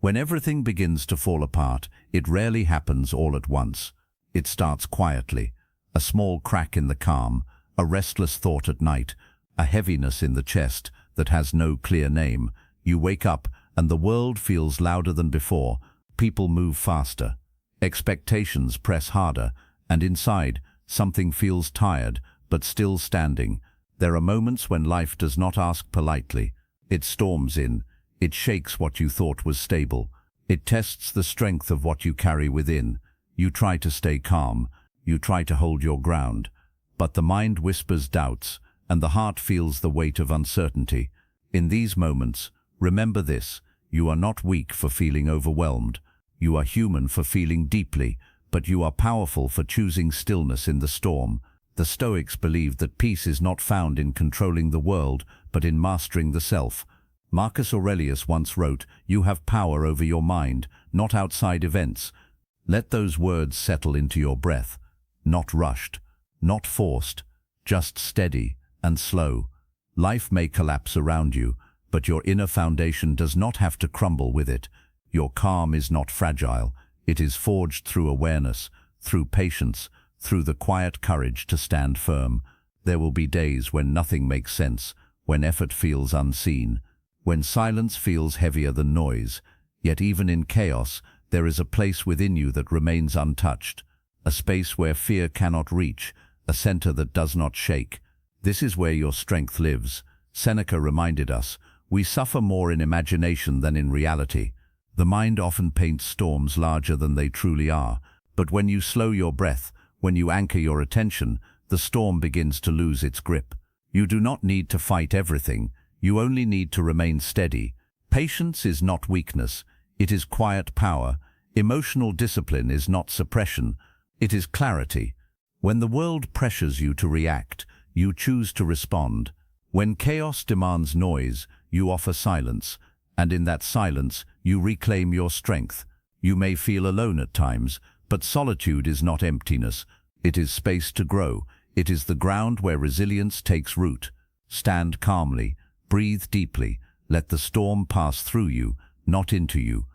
When everything begins to fall apart, it rarely happens all at once. It starts quietly, a small crack in the calm, a restless thought at night, a heaviness in the chest that has no clear name. You wake up and the world feels louder than before. People move faster. Expectations press harder, and inside, something feels tired, but still standing. There are moments when life does not ask politely. It storms in. It shakes what you thought was stable. It tests the strength of what you carry within. You try to stay calm. You try to hold your ground. But the mind whispers doubts, and the heart feels the weight of uncertainty. In these moments, remember this: you are not weak for feeling overwhelmed. You are human for feeling deeply, but you are powerful for choosing stillness in the storm. The Stoics believed that peace is not found in controlling the world, but in mastering the self. Marcus Aurelius once wrote, "You have power over your mind, not outside events." Let those words settle into your breath. Not rushed, not forced, just steady and slow. Life may collapse around you, but your inner foundation does not have to crumble with it. Your calm is not fragile. It is forged through awareness, through patience, through the quiet courage to stand firm. There will be days when nothing makes sense, when effort feels unseen, when silence feels heavier than noise. Yet even in chaos, there is a place within you that remains untouched, a space where fear cannot reach, a center that does not shake. This is where your strength lives. Seneca reminded us, "We suffer more in imagination than in reality." The mind often paints storms larger than they truly are, but when you slow your breath, when you anchor your attention, the storm begins to lose its grip. You do not need to fight everything. You only need to remain steady. Patience is not weakness. It is quiet power. Emotional discipline is not suppression. It is clarity. When the world pressures you to react, you choose to respond. When chaos demands noise, you offer silence, and in that silence, you reclaim your strength. You may feel alone at times, but solitude is not emptiness. It is space to grow. It is the ground where resilience takes root. Stand calmly, breathe deeply, let the storm pass through you, not into you.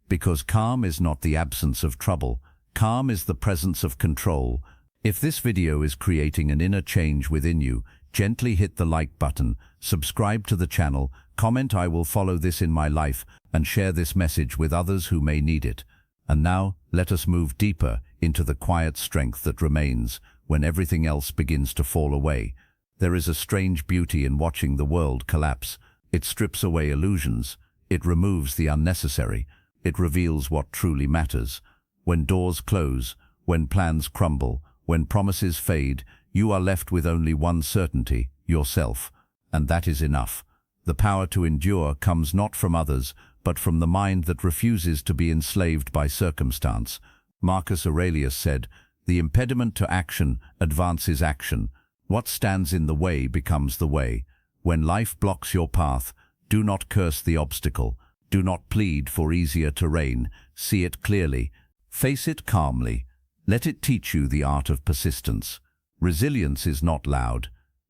Because calm is not the absence of trouble. Calm is the presence of control. If this video is creating an inner change within you, gently hit the like button, subscribe to the channel, comment "I will follow this in my life," and share this message with others who may need it. And now, let us move deeper into the quiet strength that remains when everything else begins to fall away. There is a strange beauty in watching the world collapse. It strips away illusions. It removes the unnecessary. It reveals what truly matters. When doors close, when plans crumble, when promises fade, you are left with only one certainty: yourself. And that is enough. The power to endure comes not from others, but from the mind that refuses to be enslaved by circumstance. Marcus Aurelius said, "The impediment to action advances action. What stands in the way becomes the way." When life blocks your path, do not curse the obstacle. Do not plead for easier terrain. See it clearly. Face it calmly. Let it teach you the art of persistence. Resilience is not loud.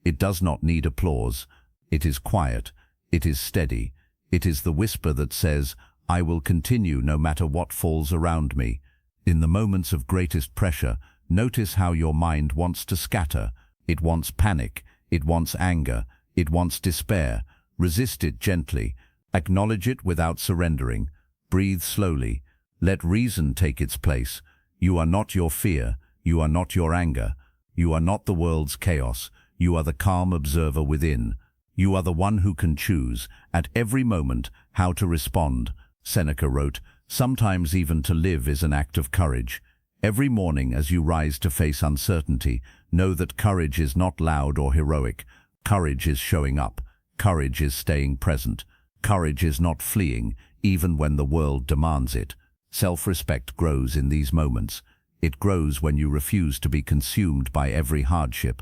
It does not need applause. It is quiet. It is steady. It is the whisper that says, "I will continue no matter what falls around me." In the moments of greatest pressure, notice how your mind wants to scatter. It wants panic. It wants anger. It wants despair. Resist it gently. Acknowledge it without surrendering. Breathe slowly. Let reason take its place. You are not your fear. You are not your anger. You are not the world's chaos. You are the calm observer within. You are the one who can choose, at every moment, how to respond. Seneca wrote, "Sometimes even to live is an act of courage." Every morning as you rise to face uncertainty, know that courage is not loud or heroic. Courage is showing up. Courage is staying present. Courage is not fleeing, even when the world demands it. Self-respect grows in these moments. It grows when you refuse to be consumed by every hardship.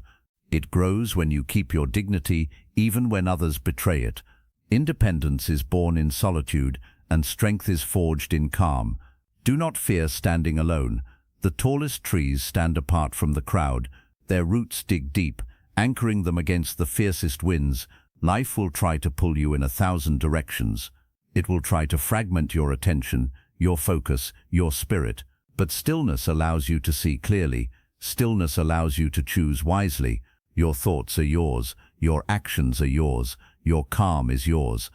It grows when you keep your dignity even when others betray it. Independence is born in solitude, and strength is forged in calm. Do not fear standing alone. The tallest trees stand apart from the crowd. Their roots dig deep, anchoring them against the fiercest winds. Life will try to pull you in 1,000 directions. It will try to fragment your attention, your focus, your spirit. But stillness allows you to see clearly. Stillness allows you to choose wisely. Your thoughts are yours. Your actions are yours. Your calm is yours.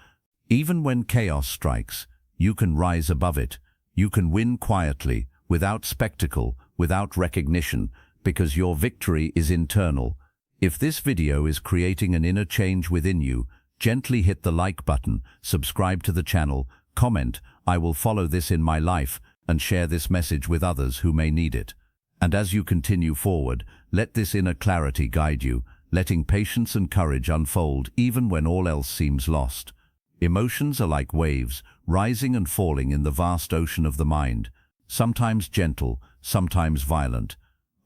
Even when chaos strikes, you can rise above it. You can win quietly, without spectacle, without recognition, because your victory is internal. If this video is creating an inner change within you, gently hit the like button, subscribe to the channel, comment, "I will follow this in my life," and share this message with others who may need it. And as you continue forward, let this inner clarity guide you, letting patience and courage unfold even when all else seems lost. Emotions are like waves, rising and falling in the vast ocean of the mind, sometimes gentle, sometimes violent.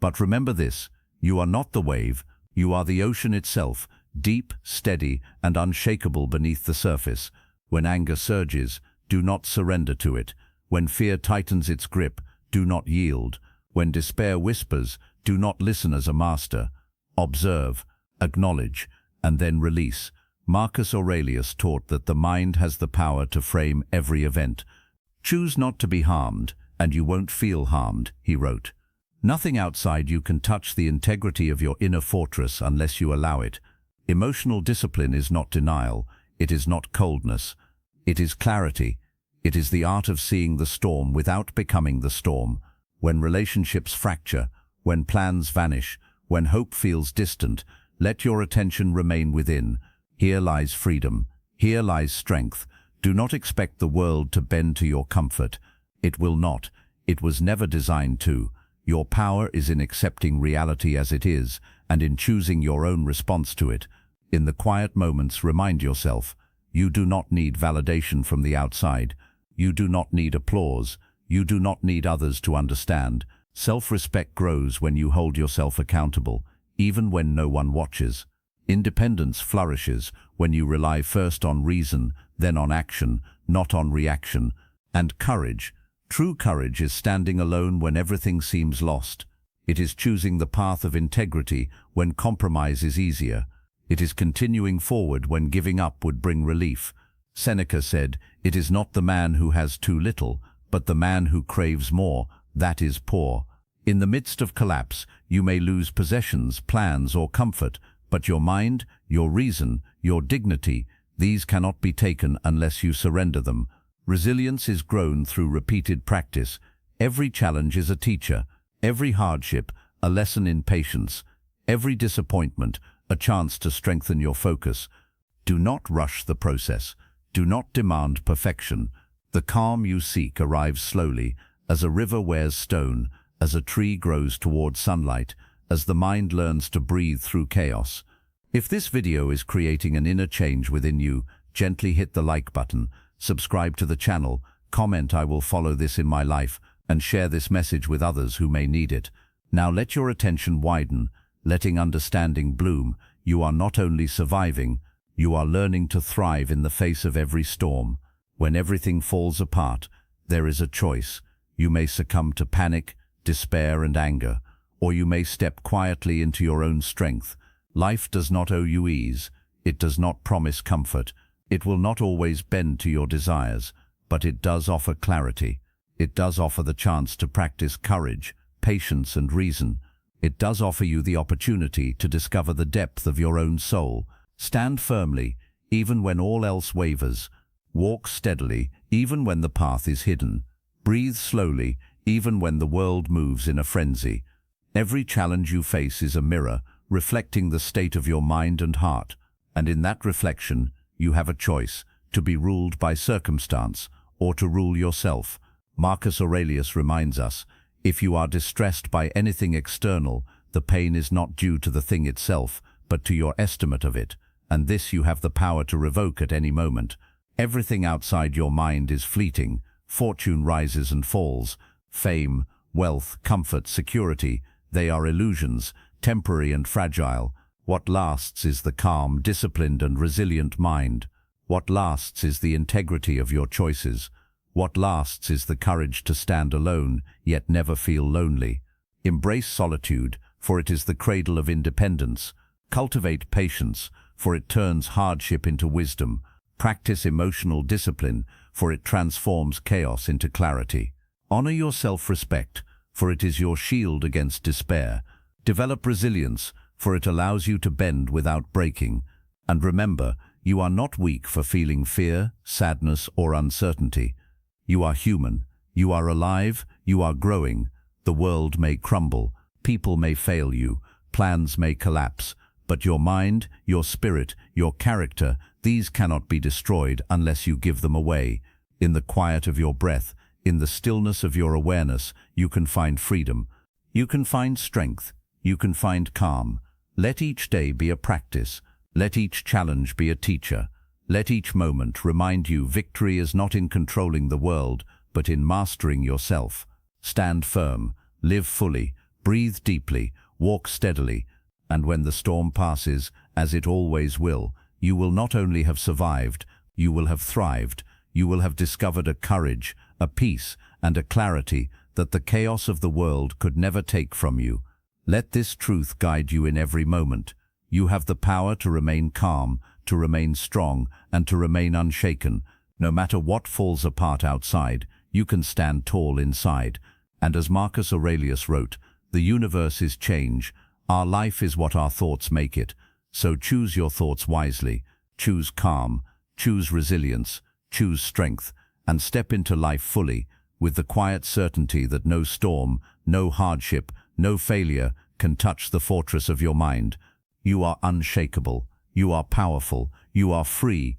But remember this, you are not the wave, you are the ocean itself, deep, steady, and unshakable beneath the surface. When anger surges, do not surrender to it. When fear tightens its grip, do not yield. When despair whispers, do not listen as a master. Observe, acknowledge, and then release. Marcus Aurelius taught that the mind has the power to frame every event. Choose not to be harmed, and you won't feel harmed, he wrote. Nothing outside you can touch the integrity of your inner fortress unless you allow it. Emotional discipline is not denial, it is not coldness. It is clarity. It is the art of seeing the storm without becoming the storm. When relationships fracture, when plans vanish, when hope feels distant, let your attention remain within. Here lies freedom. Here lies strength. Do not expect the world to bend to your comfort. It will not. It was never designed to. Your power is in accepting reality as it is, and in choosing your own response to it. In the quiet moments, remind yourself, you do not need validation from the outside. You do not need applause. You do not need others to understand. Self-respect grows when you hold yourself accountable, even when no one watches. Independence flourishes when you rely first on reason, then on action, not on reaction. And courage, true courage, is standing alone when everything seems lost. It is choosing the path of integrity when compromise is easier. It is continuing forward when giving up would bring relief. Seneca said, "It is not the man who has too little, but the man who craves more, that is poor." In the midst of collapse, you may lose possessions, plans, or comfort, but your mind, your reason, your dignity, these cannot be taken unless you surrender them. Resilience is grown through repeated practice. Every challenge is a teacher, every hardship a lesson in patience, every disappointment a chance to strengthen your focus. Do not rush the process. Do not demand perfection. The calm you seek arrives slowly, as a river wears stone, as a tree grows toward sunlight, as the mind learns to breathe through chaos. If this video is creating an inner change within you, gently hit the like button, subscribe to the channel, comment "I will follow this in my life," and share this message with others who may need it. Now let your attention widen, letting understanding bloom. You are not only surviving, you are learning to thrive in the face of every storm. When everything falls apart, there is a choice. You may succumb to panic, despair, and anger, or you may step quietly into your own strength. Life does not owe you ease. It does not promise comfort. It will not always bend to your desires, but it does offer clarity. It does offer the chance to practice courage, patience, and reason. It does offer you the opportunity to discover the depth of your own soul. Stand firmly, even when all else wavers. Walk steadily, even when the path is hidden. Breathe slowly, even when the world moves in a frenzy. Every challenge you face is a mirror, reflecting the state of your mind and heart. And in that reflection, you have a choice, to be ruled by circumstance or to rule yourself. Marcus Aurelius reminds us, if you are distressed by anything external, the pain is not due to the thing itself, but to your estimate of it, and this you have the power to revoke at any moment. Everything outside your mind is fleeting. Fortune rises and falls. Fame, wealth, comfort, security, they are illusions, temporary and fragile. What lasts is the calm, disciplined, and resilient mind. What lasts is the integrity of your choices. What lasts is the courage to stand alone, yet never feel lonely. Embrace solitude, for it is the cradle of independence. Cultivate patience, for it turns hardship into wisdom. Practice emotional discipline, for it transforms chaos into clarity. Honor your self-respect, for it is your shield against despair. Develop resilience, for it allows you to bend without breaking. And remember, you are not weak for feeling fear, sadness, or uncertainty. You are human. You are alive. You are growing. The world may crumble. People may fail you. Plans may collapse. But your mind, your spirit, your character, these cannot be destroyed unless you give them away. In the quiet of your breath, in the stillness of your awareness, you can find freedom. You can find strength. You can find calm. Let each day be a practice. Let each challenge be a teacher. Let each moment remind you victory is not in controlling the world, but in mastering yourself. Stand firm, live fully, breathe deeply, walk steadily, and when the storm passes, as it always will, you will not only have survived, you will have thrived. You will have discovered a courage, a peace, and a clarity that the chaos of the world could never take from you. Let this truth guide you in every moment. You have the power to remain calm, to remain strong, and to remain unshaken. No matter what falls apart outside, you can stand tall inside. And as Marcus Aurelius wrote, the universe is change. Our life is what our thoughts make it. So choose your thoughts wisely. Choose calm. Choose resilience. Choose strength. And step into life fully, with the quiet certainty that no storm, no hardship, no failure can touch the fortress of your mind. You are unshakable. You are powerful. You are free.